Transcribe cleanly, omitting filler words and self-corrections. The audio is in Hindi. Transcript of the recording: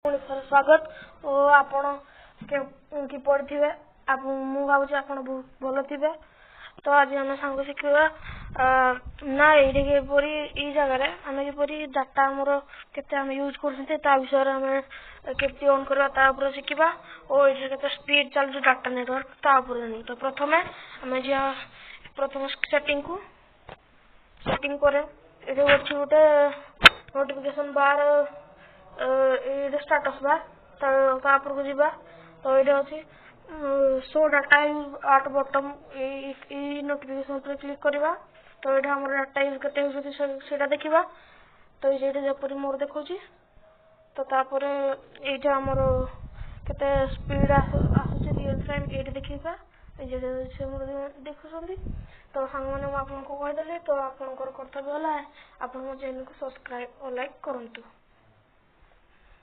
स्वागत और आपण किपर थे मु भावुँ आप भल थे तो आज आम सांग शिखा ना ये जगह आम किपरि डाटा आमर के यूज कर विषय आम के ऑन करवा शिखा और ये के स्पीड चलू डाटा नेटवर्क जानी तो प्रथम आम प्रथम सेटिंग को सेटिंग करे गोटे नोटिफिकेशन बार स्टेटस बार तापर को जीवा तो ये अच्छी शो डाटा आट बटम नोटिफिकेशन पर क्लिक करवा तो ये आम डाटा यूज के देखा तो ये जपर मोर देखा तो तापर ये आमर के स्पीड आसूसी रियल टाइम ये देखा देखुं तो सांग मैंने आपको कहीदेली तो आप कर्तव्य है आप चैनल को सब्सक्राइब और लाइक करूँ।